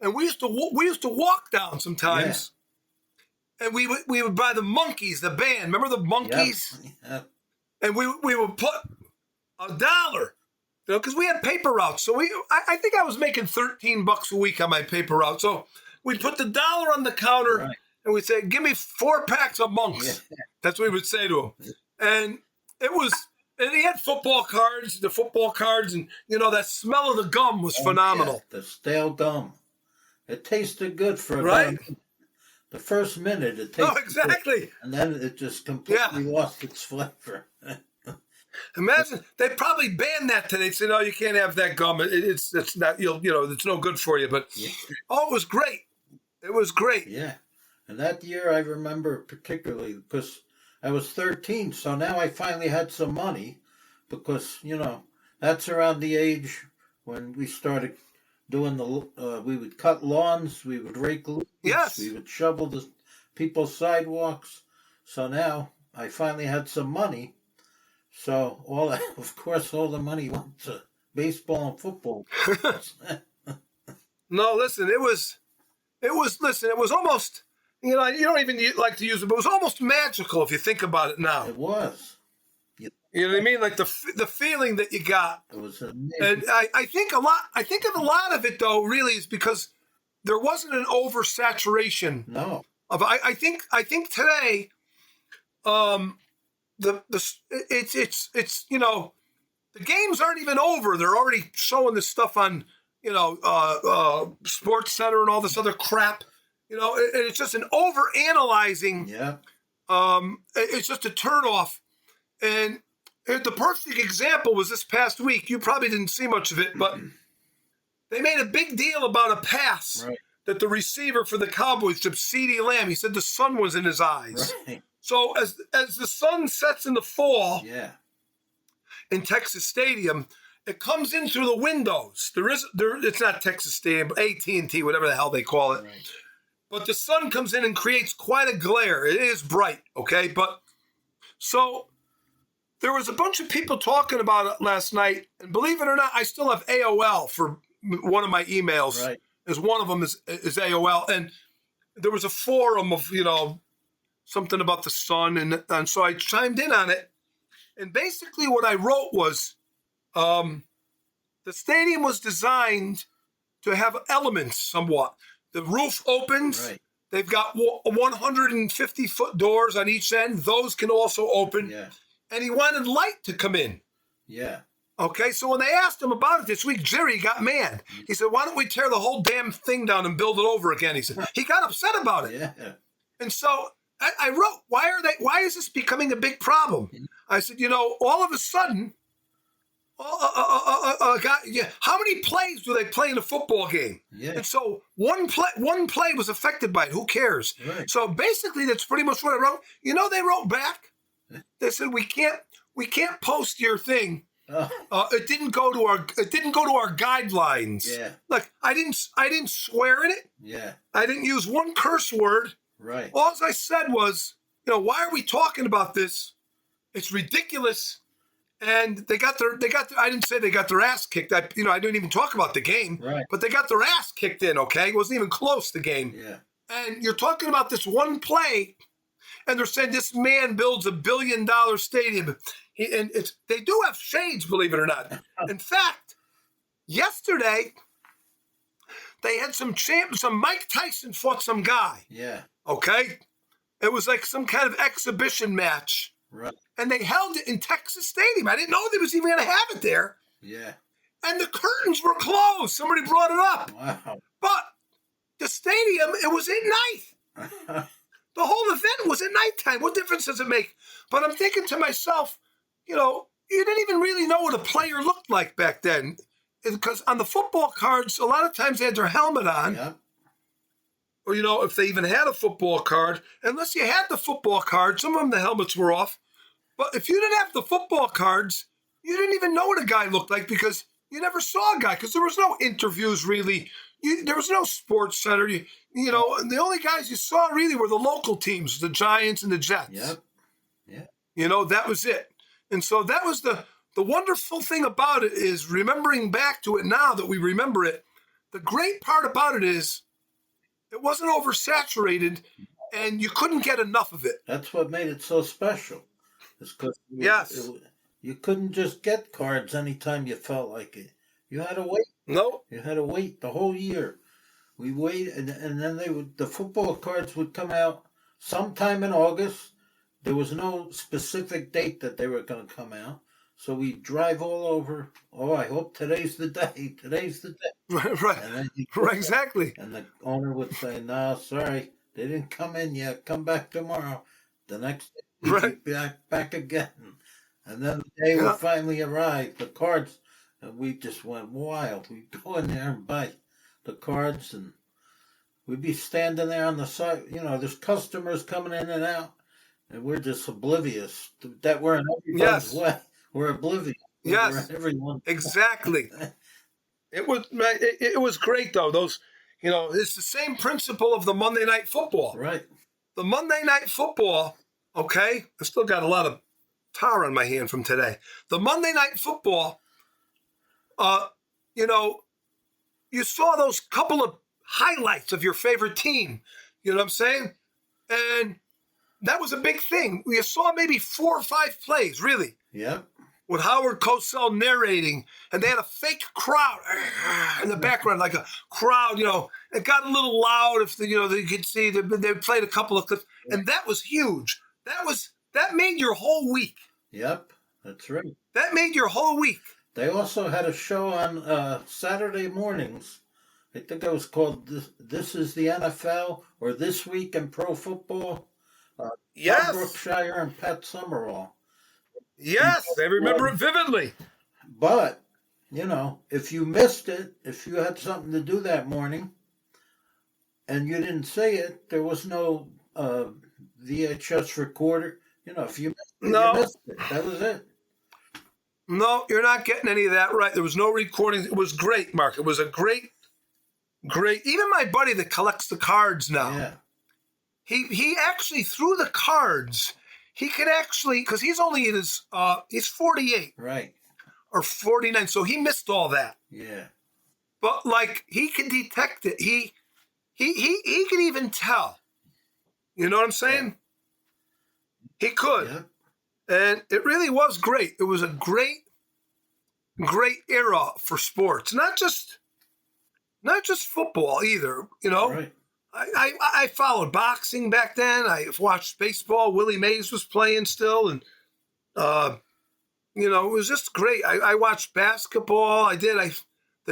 And we used to walk down sometimes. Yeah. And we would buy the Monkees, the band. Remember the Monkees? Yep. And we would put $1. Because we had paper routes. So I think I was making $13 a week on my paper route. So we'd put the $1 on the counter and we'd say, give me 4 packs of Monks. Yeah. That's what we would say to him. And he had football cards, and, that smell of the gum was phenomenal. Yeah, the stale gum. It tasted good for the first minute. It tasted exactly. good, and then it just completely lost its flavor. Imagine they probably banned that today. They said, "No, you can't have that gum. It's not it's no good for you." But it was great. It was great. Yeah, and that year I remember particularly because I was 13, so now I finally had some money because that's around the age when we started doing we would cut lawns, we would rake leaves, we would shovel the people's sidewalks. So now I finally had some money. So all the money went to baseball and football. No, listen, it was almost, you don't even like to use it, but it was almost magical if you think about it now. It was. You know what I mean? Like the feeling that you got. It was amazing. And I think a lot of it though really is because there wasn't an oversaturation. No. I think today, the games aren't even over. They're already showing this stuff on Sports Center and all this other crap. And it's just an over analyzing. Yeah. It's just a turnoff. And the perfect example was this past week. You probably didn't see much of it, but they made a big deal about a pass that the receiver for the Cowboys, CeeDee Lamb, he said the sun was in his eyes. Right. So as the sun sets in the fall in Texas Stadium, it comes in through the windows. It's not Texas Stadium, but AT&T, whatever the hell they call it. Right. But the sun comes in and creates quite a glare. It is bright, okay? But so there was a bunch of people talking about it last night, and believe it or not, I still have AOL for one of my emails. Right. As one of them is AOL, and there was a forum of something about the sun, and so I chimed in on it, and basically what I wrote was, the stadium was designed to have elements somewhat. The roof opens. Right. They've got 150-foot doors on each end. Those can also open. Yeah. And he wanted light to come in. Yeah. Okay, so when they asked him about it this week, Jerry got mad. He said, why don't we tear the whole damn thing down and build it over again? He said, he got upset about it. Yeah. And so I wrote, why is this becoming a big problem? I said, all of a sudden, Yeah. How many plays do they play in a football game? Yeah. And so one play was affected by it. Who cares? Right. So basically, that's pretty much what I wrote. You know, they wrote back. They said we can't post your thing. It didn't go to our guidelines. Yeah. Like I didn't swear in it. Yeah. I didn't use one curse word. Right. All I said was, why are we talking about this? It's ridiculous. And they got their I didn't say they got their ass kicked. I didn't even talk about the game. Right. But they got their ass kicked in, okay? It wasn't even close, the game. Yeah. And you're talking about this one play, and they're saying this man builds $1 billion stadium. They do have shades, believe it or not. In fact, yesterday they had some Mike Tyson fought some guy. Yeah. Okay? It was like some kind of exhibition match. Right. And they held it in Texas Stadium. I didn't know they was even going to have it there. Yeah. And the curtains were closed. Somebody brought it up. Wow. But the stadium, it was at night. The whole event was at nighttime. What difference does it make? But I'm thinking to myself, you didn't even really know what a player looked like back then. Because on the football cards, a lot of times they had their helmet on. Yep. Or, if they even had a football card. Unless you had the football card, some of them, the helmets were off. But if you didn't have the football cards, you didn't even know what a guy looked like because you never saw a guy because there was no interviews really. There was no sports center. And the only guys you saw really were the local teams, the Giants and the Jets. Yep. Yeah. That was it. And so that was the wonderful thing about it is remembering back to it now that we remember it. The great part about it is it wasn't oversaturated and you couldn't get enough of it. That's what made it so special. It's because you couldn't just get cards anytime you felt like it. You had to wait. No. You had to wait the whole year. We waited, and then the football cards would come out sometime in August. There was no specific date that they were going to come out. So we drive all over. Oh, I hope today's the day. Today's the day. Right. Right, exactly. And the owner would say, "No, sorry, they didn't come in yet. Come back tomorrow." The next day, we'd be back again. And then the day would finally arrive, the cards, and we just went wild. We'd go in there and buy the cards, and we'd be standing there on the side. There's customers coming in and out, and we're just oblivious that we're in everybody's way. We're oblivious. Yes, everyone. Exactly. It was great though. Those, it's the same principle of the Monday Night Football. Right. The Monday Night Football. Okay, I still got a lot of tar on my hand from today. The Monday Night Football. You saw those couple of highlights of your favorite team. You know what I'm saying? And that was a big thing. You saw maybe 4 or 5 plays, really. Yep. With Howard Cosell narrating, and they had a fake crowd in the background, like a crowd, it got a little loud if you could see they played a couple of clips, and that was huge. That made your whole week. Yep, that's right. That made your whole week. They also had a show on Saturday mornings. I think it was called This is the NFL or This Week in Pro Football. Yes. Brookshire and Pat Summerall. Yes, I remember it vividly. But, if you missed it, if you had something to do that morning and you didn't see it, there was no VHS recorder. If you missed it, you missed it. That was it. No, you're not getting any of that right. There was no recording. It was great, Mark. It was a great. Even my buddy that collects the cards now, yeah. he actually, through the cards, he could actually, because he's only in his, he's 48. Right. Or 49, so he missed all that. Yeah. But, he can detect it. He can even tell. You know what I'm saying? Yeah. He could. Yeah. And it really was great. It was a great era for sports. Not just football either, Right. I followed boxing back then. I watched baseball. Willie Mays was playing still. And, it was just great. I watched basketball. The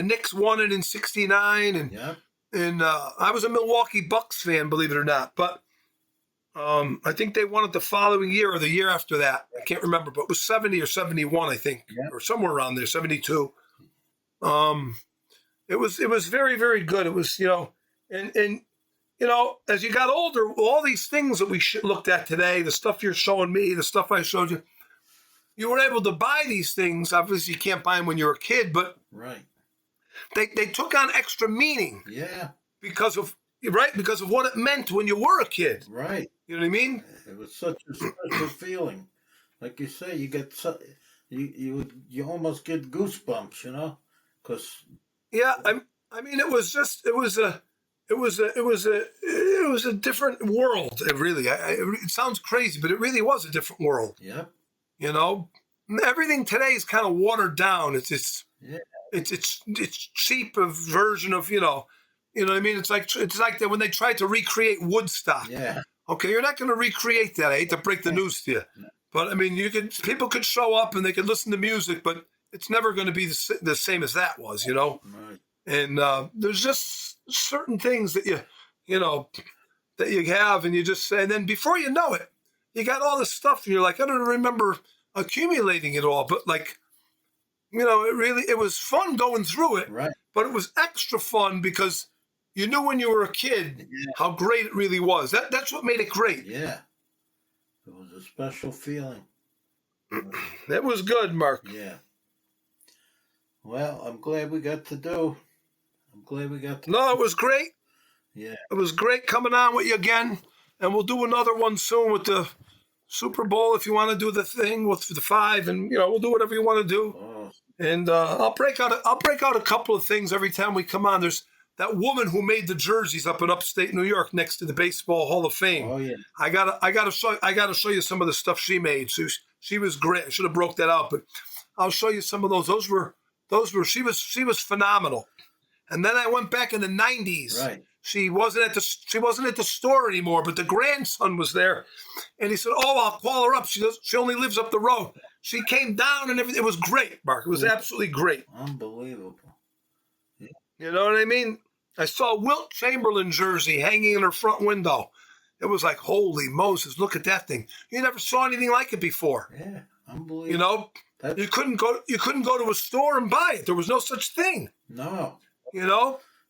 Knicks won it in 1969. And, yeah. and I was a Milwaukee Bucks fan, believe it or not. But I think they won it the following year or the year after that. I can't remember, but it was 70 or 71, I think, or somewhere around there, 72. It was very, very good. It was, and as you got older, all these things that we looked at today, the stuff you're showing me, the stuff I showed you, you were able to buy these things. Obviously, you can't buy them when you're a kid, but Right. they took on extra meaning. Yeah. Because of what it meant when you were a kid. Right. You know what I mean? It was such a special feeling. Like you say, you get you almost get goosebumps, because Yeah, I mean, it was a different world. It really, it sounds crazy, but it really was a different world. Yep. Everything today is kind of watered down. It's Yeah. it's cheap a version of you know what I mean. It's like that when they tried to recreate Woodstock. Yeah. Okay, you're not going to recreate that. I hate to break the news to you, but I mean, people could show up and they could listen to music, but it's never going to be the same as that was, Right. And there's just certain things that that you have, and you just say, and then before you know it, you got all this stuff, and you're like, I don't remember accumulating it all, but like, it was fun going through it, Right. but it was extra fun because you knew when you were a kid how great it really was. That's what made it great. Yeah. It was a special feeling. That was good, Mark. Yeah. Well, I'm glad we got to do. No, it was great. Yeah. It was great coming on with you again, and we'll do another one soon with the Super Bowl if you want to do the thing with the 5, and we'll do whatever you want to do. Oh. And I'll break out a couple of things every time we come on. There's that woman who made the jerseys up in upstate New York next to the Baseball Hall of Fame. Oh yeah. I gotta show you some of the stuff she made. She was great. I should have broke that out, but I'll show you some of those. Those were she was phenomenal. And then I went back in the 90s. Right. She wasn't at the store anymore, but the grandson was there, and he said, "Oh, I'll call her up. She only lives up the road." She came down and everything. It was great, Mark. It was absolutely great. Unbelievable. You know what I mean? I saw a Wilt Chamberlain jersey hanging in her front window. It was like, holy Moses, look at that thing. You never saw anything like it before. Yeah. Unbelievable. You couldn't go to a store and buy it. There was no such thing. No.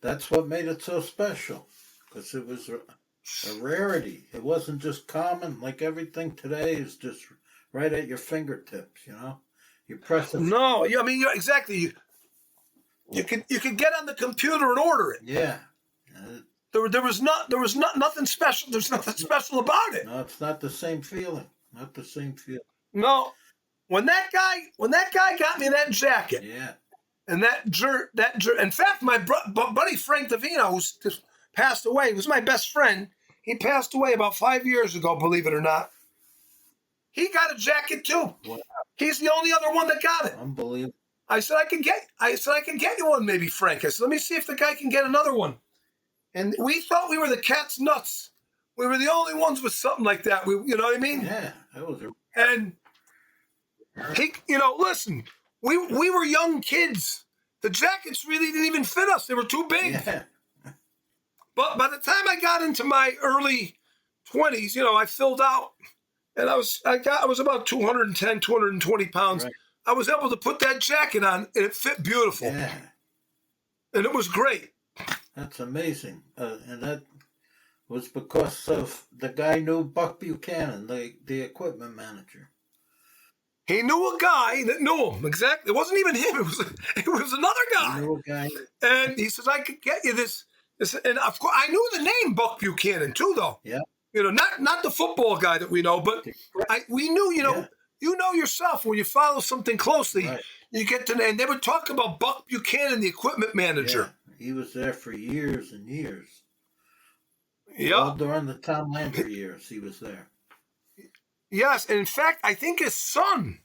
That's what made it so special, because it was a rarity. It wasn't just common like everything today is just right at your fingertips. You press it. No, I mean, exactly. You could get on the computer and order it. Yeah. There was nothing special. There's nothing special about it. No, it's not the same feeling. Not the same feeling. No, when that guy got me that jacket. Yeah. And in fact, my buddy Frank Davino, who's just passed away, was my best friend. He passed away about 5 years ago, believe it or not. He got a jacket too. Wow. He's the only other one that got it. Unbelievable. I said I can get you one, maybe, Frank. I said, let me see if the guy can get another one. And we thought we were the cat's nuts. We were the only ones with something like that. You know what I mean? Yeah, that was And he, listen. We were young kids. The jackets really didn't even fit us. They were too big. Yeah. But by the time I got into my early 20s, I filled out, and I was about 210, 220 pounds. Right. I was able to put that jacket on, and it fit beautiful. Yeah. And it was great. That's amazing. And that was because of the guy knew Buck Buchanan, the equipment manager. He knew a guy that knew him. Exactly. It wasn't even him. It was another guy. He knew a guy. And he says, I could get you this. And of course, I knew the name Buck Buchanan too, though. Yeah. Not the football guy that we know, but we knew, Yeah. You know yourself when you follow something closely, Right. you get to, and they would talk about Buck Buchanan, the equipment manager. Yeah. He was there for years and years. Yeah. All during the Tom Lambert years, he was there. Yes. And in fact, I think his son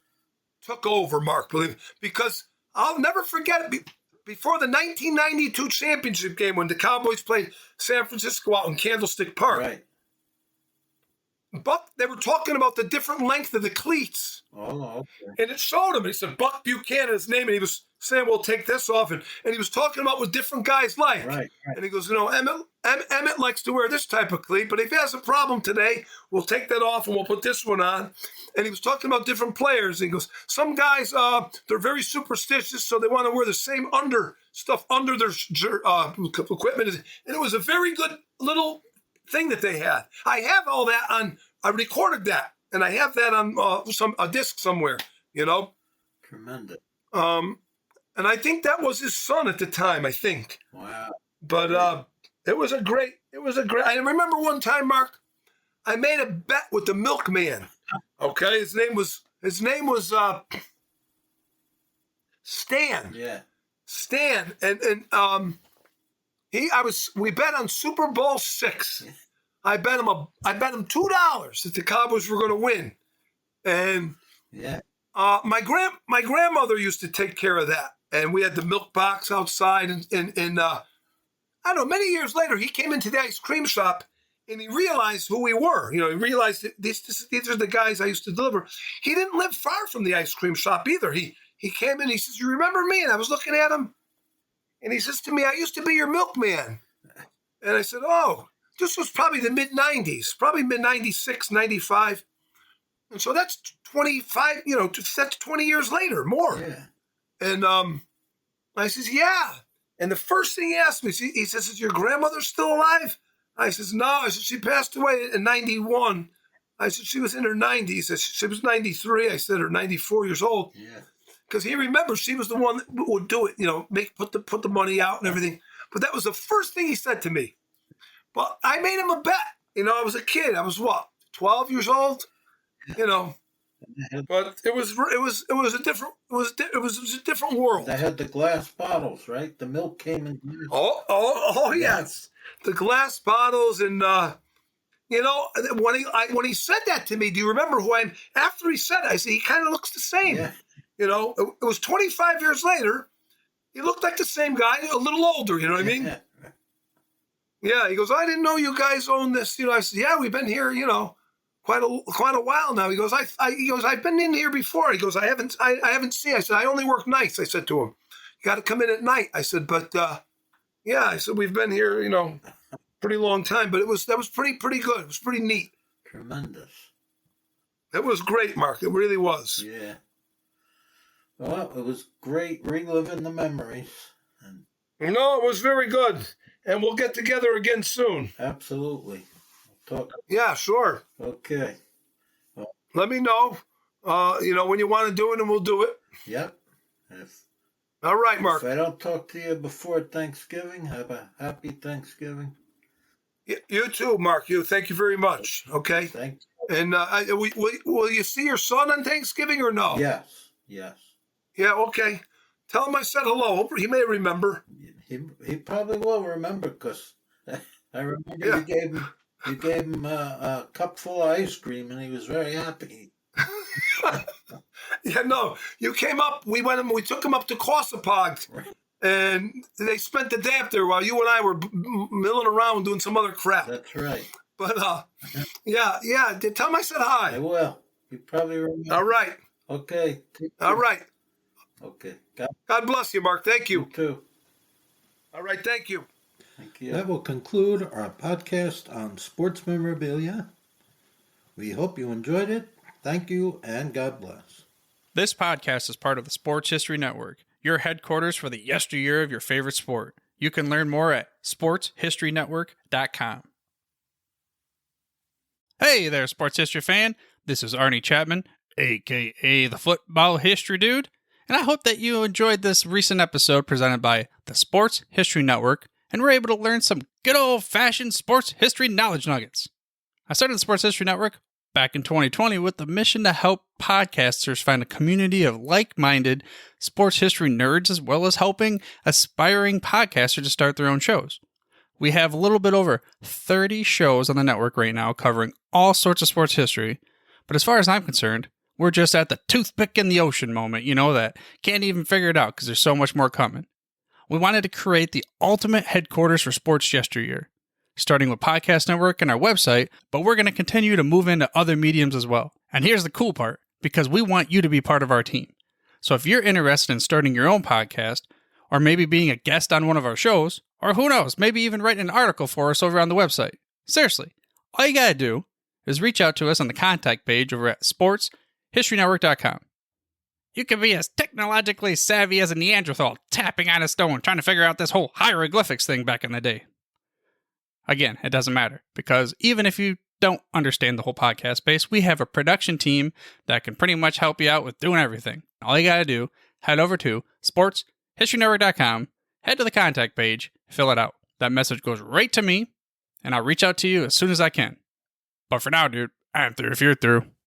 took over, Mark, because I'll never forget it. Before the 1992 championship game when the Cowboys played San Francisco out in Candlestick Park, Right. Buck, they were talking about the different length of the cleats. Oh, okay. And it showed him. He said, Buck Buchanan, his name. And he was saying, we'll take this off. And he was talking about what different guys like. Right. And he goes, Emmett likes to wear this type of cleat, but if he has a problem today, we'll take that off and we'll put this one on. And he was talking about different players. And he goes, some guys, they're very superstitious, so they want to wear the same stuff under their equipment. And it was a very good little thing that they had. I have all that I recorded that, and I have that on a disc somewhere, Tremendous. And I think that was his son at the time, I think. Wow. But it was a great, I remember one time, Mark, I made a bet with the milkman. Okay. His name was Stan. Yeah. Stan. And we bet on Super Bowl VI. Yeah. I bet him $2 that the Cowboys were going to win. And yeah. My grandmother used to take care of that. And we had the milk box outside, and I don't know, many years later, he came into the ice cream shop and he realized who we were. He realized that these are the guys I used to deliver. He didn't live far from the ice cream shop either. He came in, he says, you remember me? And I was looking at him, and he says to me, I used to be your milkman. And I said, oh, this was probably the mid-90s, probably mid-96, 95. And so that's 25, that's 20 years later, more. Yeah. And I says, yeah. And the first thing he asked me, he says, is your grandmother still alive? I says, no. I said, she passed away in 91. I said, she was in her 90s. I said, she was 93. I said, or 94 years old. Yeah. Because he remembers she was the one that would do it, put the money out and everything. But that was the first thing he said to me. But I made him a bet. I was a kid. I was 12 years old? But it was a different world. They had the glass bottles, right? The milk came in glass. Oh yes, the glass bottles, and when he said that to me, do you remember who I'm? After he said it, I said he kind of looks the same. Yeah. It was 25 years later. He looked like the same guy, a little older. You know what I mean? Yeah. Yeah. He goes, I didn't know you guys own this. I said, yeah, we've been here. Quite a while now. He goes, I've been in here before. He goes, I haven't seen. I said, I only work nights. I said to him, you got to come in at night. I said, but yeah. I said, we've been here, pretty long time. But that was pretty good. It was pretty neat. Tremendous. It was great, Mark. It really was. Yeah. Well, it was great reliving the memories. It was very good. And we'll get together again soon. Absolutely. Talk. Yeah, sure. Okay. Well, let me know, when you want to do it, and we'll do it. Yep. All right, Mark. If I don't talk to you before Thanksgiving, have a happy Thanksgiving. You too, Mark. Thank you very much. Okay. Thank you. And will you see your son on Thanksgiving or no? Yes. Yeah, okay. Tell him I said hello. He may remember. He probably will remember, because I remember you gave him a cup full of ice cream, and he was very happy. Yeah, no. You came up. We took him up to Cossapog, and they spent the day up there while you and I were milling around doing some other crap. That's right. But yeah. Tell him I said hi. I will. You probably remember. All right. Okay. All right. Okay. God bless you, Mark. Thank you. You too. All right. Thank you. Thank you. That will conclude our podcast on sports memorabilia. We hope you enjoyed it. Thank you, and God bless. This podcast is part of the Sports History Network, your headquarters for the yesteryear of your favorite sport. You can learn more at sportshistorynetwork.com. Hey there, sports history fan. This is Arnie Chapman, a.k.a. the Football History Dude, and I hope that you enjoyed this recent episode presented by the Sports History Network and were able to learn some good old-fashioned sports history knowledge nuggets. I started the Sports History Network back in 2020 with the mission to help podcasters find a community of like-minded sports history nerds, as well as helping aspiring podcasters to start their own shows. We have a little bit over 30 shows on the network right now covering all sorts of sports history, but as far as I'm concerned, we're just at the toothpick in the ocean moment, that can't even figure it out because there's so much more coming. We wanted to create the ultimate headquarters for sports yesteryear. starting with Podcast Network and our website, but we're going to continue to move into other mediums as well. And here's the cool part, because we want you to be part of our team. So if you're interested in starting your own podcast, or maybe being a guest on one of our shows, or who knows, maybe even writing an article for us over on the website. Seriously, all you gotta do is reach out to us on the contact page over at sportshistorynetwork.com. You can be as technologically savvy as a Neanderthal tapping on a stone trying to figure out this whole hieroglyphics thing back in the day. Again, it doesn't matter, because even if you don't understand the whole podcast space, we have a production team that can pretty much help you out with doing everything. All you gotta do, head over to sportshistorynetwork.com, head to the contact page, fill it out. That message goes right to me, and I'll reach out to you as soon as I can. But for now, dude, I'm through if you're through.